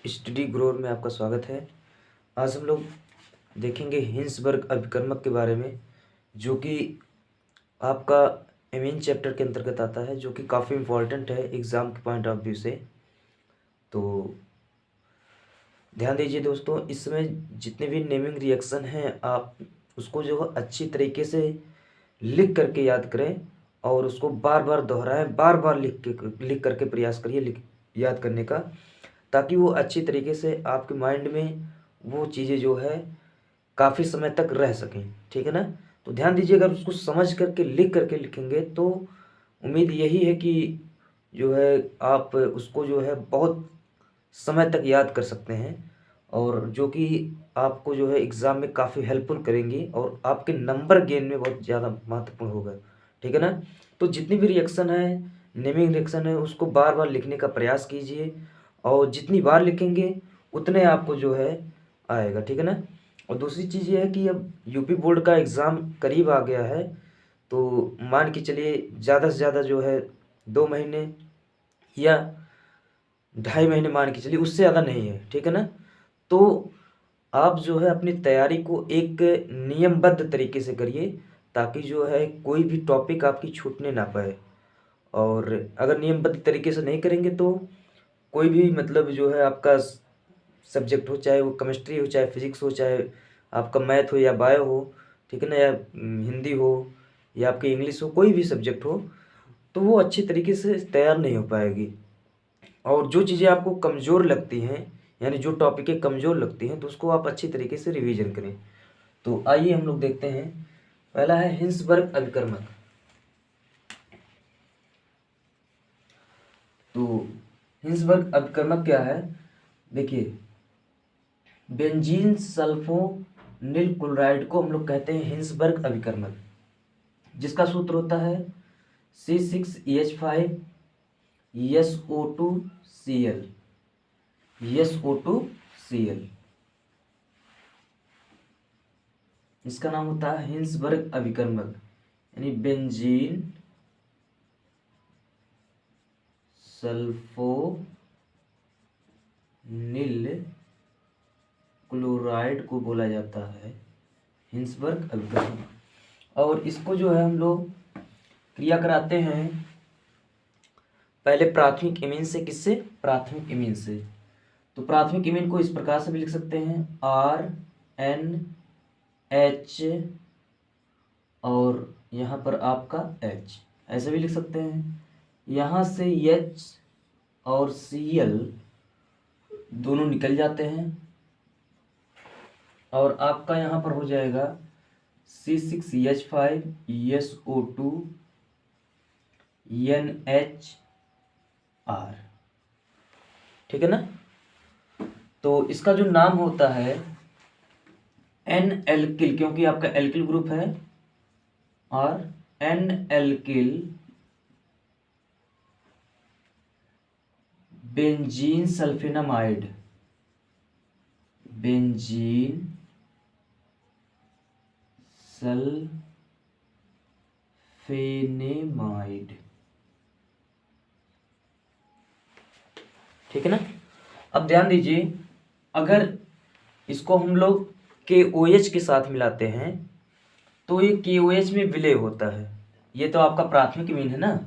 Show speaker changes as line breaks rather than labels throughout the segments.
Study Grover में आपका स्वागत है। आज हम लोग देखेंगे हिंसबर्ग अभिकर्मक के बारे में, जो कि आपका एमीन चैप्टर के अंतर्गत आता है, जो कि काफ़ी इम्पोर्टेंट है एग्ज़ाम के पॉइंट ऑफ व्यू से। तो ध्यान दीजिए दोस्तों, इसमें जितने भी नेमिंग रिएक्शन हैं आप उसको जो है अच्छी तरीके से लिख करके याद करें और उसको बार बार दोहराएं, बार बार लिख करके प्रयास करिए याद करने का, ताकि वो अच्छी तरीके से आपके माइंड में वो चीज़ें जो है काफ़ी समय तक रह सकें। ठीक है ना। तो ध्यान दीजिए, अगर उसको समझ करके लिख करके लिखेंगे तो उम्मीद यही है कि जो है आप उसको जो है बहुत समय तक याद कर सकते हैं, और जो कि आपको जो है एग्ज़ाम में काफ़ी हेल्पफुल करेंगी और आपके नंबर गेन में बहुत ज़्यादा महत्वपूर्ण होगा। ठीक है ना। तो जितनी भी रिएक्शन है, नेमिंग रिएक्शन है, उसको बार बार लिखने का प्रयास कीजिए, और जितनी बार लिखेंगे उतने आपको जो है आएगा। ठीक है ना। और दूसरी चीज़ ये है कि अब यूपी बोर्ड का एग्ज़ाम करीब आ गया है, तो मान के चलिए ज़्यादा से ज़्यादा जो है 2 महीने या 2.5 महीने मान के चलिए, उससे ज़्यादा नहीं है। ठीक है ना। तो आप जो है अपनी तैयारी को एक नियमबद्ध तरीके से करिए, ताकि जो है कोई भी टॉपिक आपकी छूटने ना पाए। और अगर नियमबद्ध तरीके से नहीं करेंगे तो कोई भी मतलब जो है आपका सब्जेक्ट हो, चाहे वो केमिस्ट्री हो, चाहे फिजिक्स हो, चाहे आपका मैथ हो या बायो हो, ठीक है ना, या हिंदी हो या आपकी इंग्लिश हो, कोई भी सब्जेक्ट हो, तो वो अच्छी तरीके से तैयार नहीं हो पाएगी। और जो चीज़ें आपको कमज़ोर लगती हैं, यानी जो टॉपिकें कमज़ोर लगती हैं, तो उसको आप अच्छी तरीके से रिवीजन करें। तो आइए हम लोग देखते हैं। पहला है हिंसबर्ग अभिकर्मक। तो हिंसबर्ग अभिकर्मक क्या है, देखिए, बेंजीन सल्फोनिल क्लोराइड को हम लोग कहते हैं हिंसबर्ग अभिकर्मक, जिसका सूत्र होता है C6H5SO2Cl। SO2Cl, इसका नाम होता है हिंसबर्ग अभिकर्मक, यानी बेंजीन सल्फोनिल क्लोराइड को बोला जाता है हिंसबर्ग अभिकर्मक। और इसको जो है हम लोग क्रिया कराते हैं पहले प्राथमिक इमीन से। किससे? प्राथमिक इमीन से। तो प्राथमिक इमीन को इस प्रकार से भी लिख सकते हैं, RNH और यहाँ पर आपका H, ऐसे भी लिख सकते हैं। यहाँ से H और Cl दोनों निकल जाते हैं, और आपका यहाँ पर हो जाएगा C6H5SO2NHR। ठीक है ना। तो इसका जो नाम होता है एन एल्किल, क्योंकि आपका एल्किल ग्रुप है, और एन एल्किल बेंजीन सल्फेनामाइड, बेंजीन सल्फेनेमाइड। ठीक है ना। अब ध्यान दीजिए, अगर इसको हम लोग KOH के साथ मिलाते हैं तो ये KOH में विलय होता है। ये तो आपका प्राथमिक इमीन है ना,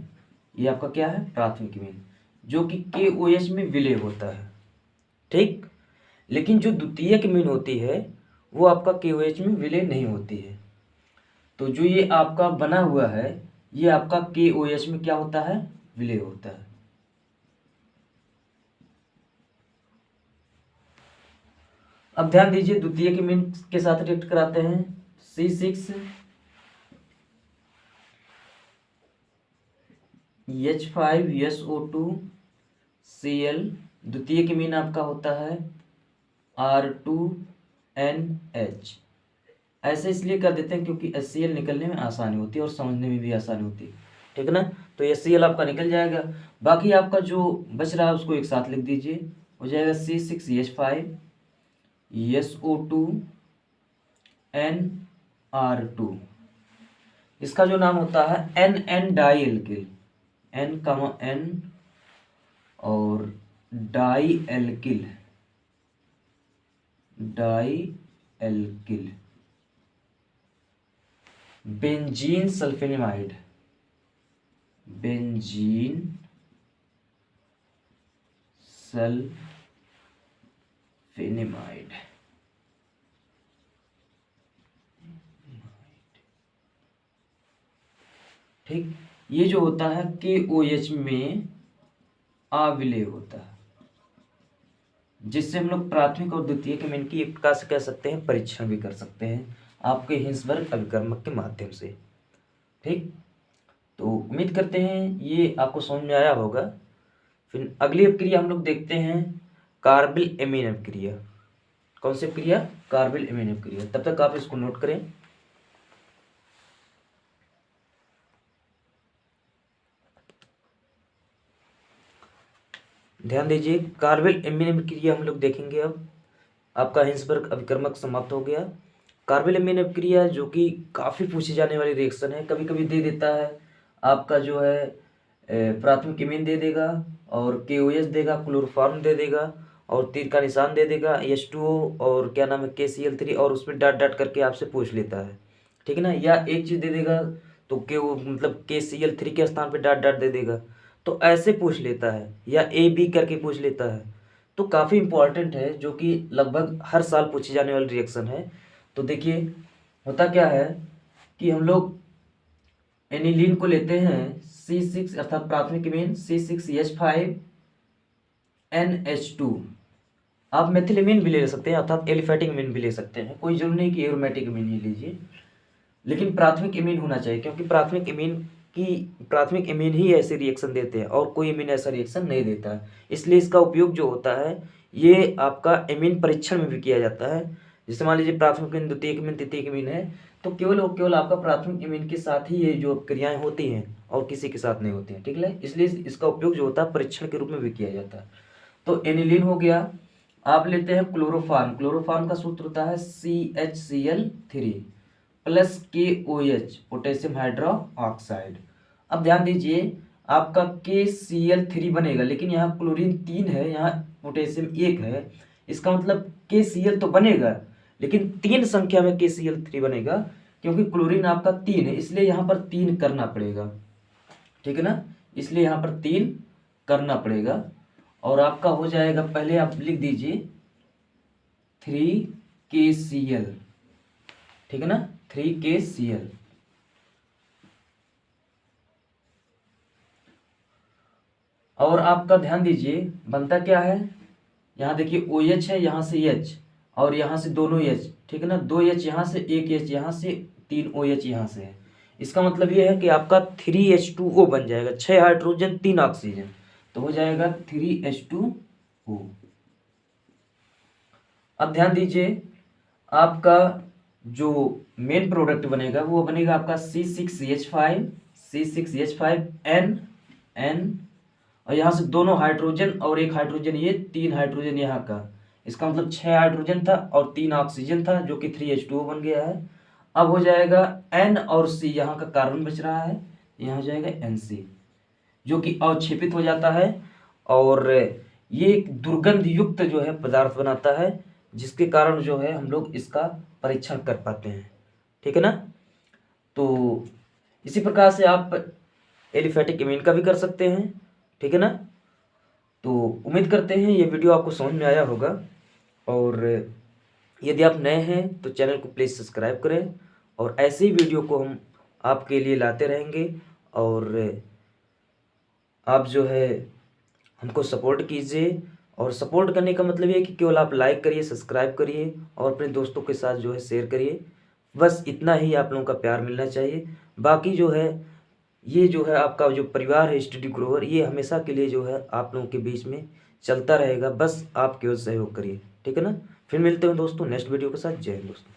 ये आपका क्या है? प्राथमिक इमीन, जो कि KOH में विलय होता है। ठीक। लेकिन जो द्वितीयक इमीन होती है वो आपका KOH में विलय नहीं होती है। तो जो ये आपका बना हुआ है, ये आपका KOH में क्या होता है? विलय होता है। अब ध्यान दीजिए, द्वितीयक इमीन के साथ रिएक्ट कराते हैं। C6H5SO2Cl, द्वितीयक इमीन आपका होता है R2NH। ऐसे इसलिए कर देते हैं क्योंकि HCl निकलने में आसानी होती है और समझने में भी आसानी होती है। ठीक है ना। तो HCl आपका निकल जाएगा, बाकी आपका जो बच रहा है उसको एक साथ लिख दीजिए, हो जाएगा C6H5SO2NR2। इसका जो नाम होता है NN dialkyl, N, N और dialkyl dialkyl benzene sulfenimide, benzene sulfenimide. ठीक, ये जो होता है KOH में अविलेय होता है, जिससे हम लोग प्राथमिक और द्वितीयक एमीन की एक प्रकार से कह सकते हैं परीक्षण भी कर सकते हैं आपके हिंसबर्ग अभिकर्मक के माध्यम से। ठीक, तो उम्मीद करते हैं ये आपको समझ में आया होगा। फिर अगली अभिक्रिया हम लोग देखते हैं कार्बिल एमीन अभिक्रिया। कौन सी अभिक्रिया? कार्बिल एमीन अभिक्रिया। तब तक आप इसको नोट करें। ध्यान दीजिए, कार्बिल एमीन अभिक्रिया हम लोग देखेंगे। अब आपका हिंसबर्ग अभिकर्मक समाप्त हो गया। कार्बिल एमीन अभिक्रिया जो कि काफ़ी पूछी जाने वाली रिएक्शन है, कभी कभी दे देता है आपका जो है प्राथमिक एमीन दे देगा और KOH देगा, क्लोरोफॉर्म दे देगा और तीर का निशान दे देगा, H2O और क्या नाम है KCl3 और उसमें डाट डाट करके आपसे पूछ लेता है। ठीक है ना, या एक चीज़ दे देगा तो मतलब KCl3 के स्थान पे डाट डाट दे देगा, तो ऐसे पूछ लेता है, या AB करके पूछ लेता है। तो काफ़ी इंपॉर्टेंट है, जो कि लगभग हर साल पूछी जाने वाली रिएक्शन है। तो देखिए होता क्या है कि हम लोग एनिलीन को लेते हैं C6 अर्थात प्राथमिक एमीन C6H5NH2। आप मेथिलेमीन भी ले सकते हैं अर्थात एलिफेटिक एमीन भी ले सकते हैं, कोई जरूरी नहीं कि एरोमेटिक एमीन ही लीजिए, लेकिन प्राथमिक एमीन होना चाहिए, क्योंकि प्राथमिक एमीन ही ऐसे रिएक्शन देते हैं और कोई एमीन ऐसा रिएक्शन नहीं देता है। इसलिए इसका उपयोग जो होता है ये आपका एमीन परीक्षण में भी किया जाता है। जैसे मान लीजिए प्राथमिक एमीन, द्वितीयक एमीन, तृतीयक एमीन है, तो केवल और केवल आपका प्राथमिक एमीन के साथ ही ये जो क्रियाएं होती हैं और किसी के साथ नहीं होती हैं। ठीक है, इसलिए इसका उपयोग जो होता है परीक्षण के रूप में भी किया जाता है। तो एनिलीन हो गया। आप लेते हैं क्लोरोफॉर्म। क्लोरोफॉर्म का सूत्र होता है CHCl3 plus KOH potassium hydroxide. अब ध्यान दीजिए, आपका KCl3 बनेगा, लेकिन यहाँ क्लोरीन 3 है, यहाँ पोटेशियम 1 है। इसका मतलब KCl तो बनेगा, लेकिन 3 संख्या में KCl3 बनेगा, क्योंकि क्लोरीन आपका 3 है, इसलिए यहाँ पर 3 करना पड़ेगा। ठीक है ना, इसलिए यहाँ पर 3 करना पड़ेगा और आपका हो जाएगा, पहले आप लिख दीजिए 3KCl। ठीक है ना, 3KCl। और आपका ध्यान दीजिए बनता क्या है, यहाँ देखिए OH है, यहाँ से H और यहाँ से दोनों H। ठीक है ना, 2 H यहाँ से, 1 H यहाँ से, 3 OH यहाँ से है। इसका मतलब ये है कि आपका 3H2O बन जाएगा, 6 हाइड्रोजन 3 ऑक्सीजन, तो हो जाएगा 3H2O। अब ध्यान दीजिए, आपका जो मेन प्रोडक्ट बनेगा वो बनेगा आपका C6H5N और यहाँ से दोनों हाइड्रोजन और एक हाइड्रोजन, ये 3 हाइड्रोजन यहाँ का। इसका मतलब 6 हाइड्रोजन था और 3 ऑक्सीजन था, जो कि 3H2O बन गया है। अब हो जाएगा N और C, यहाँ का कार्बन बच रहा है, यहाँ हो जाएगा NC, जो कि अवक्षेपित हो जाता है और ये एक दुर्गंध युक्त जो है पदार्थ बनाता है, जिसके कारण जो है हम लोग इसका परीक्षण कर पाते हैं। ठीक है ना, तो इसी प्रकार से आप एलिफेटिक एमीन का भी कर सकते हैं। ठीक है ना, तो उम्मीद करते हैं ये वीडियो आपको समझ में आया होगा, और यदि आप नए हैं तो चैनल को प्लीज़ सब्सक्राइब करें, और ऐसे ही वीडियो को हम आपके लिए लाते रहेंगे। और आप जो है हमको सपोर्ट कीजिए, और सपोर्ट करने का मतलब ये है कि केवल आप लाइक करिए, सब्सक्राइब करिए और अपने दोस्तों के साथ जो है शेयर करिए। बस इतना ही आप लोगों का प्यार मिलना चाहिए। बाकी जो है ये जो है आपका जो परिवार है स्टडी ग्रोवर, ये हमेशा के लिए जो है आप लोगों के बीच में चलता रहेगा। बस आप केवल सहयोग करिए। ठीक है ना, फिर मिलते हैं दोस्तों नेक्स्ट वीडियो के साथ। जय हिंद दोस्तों।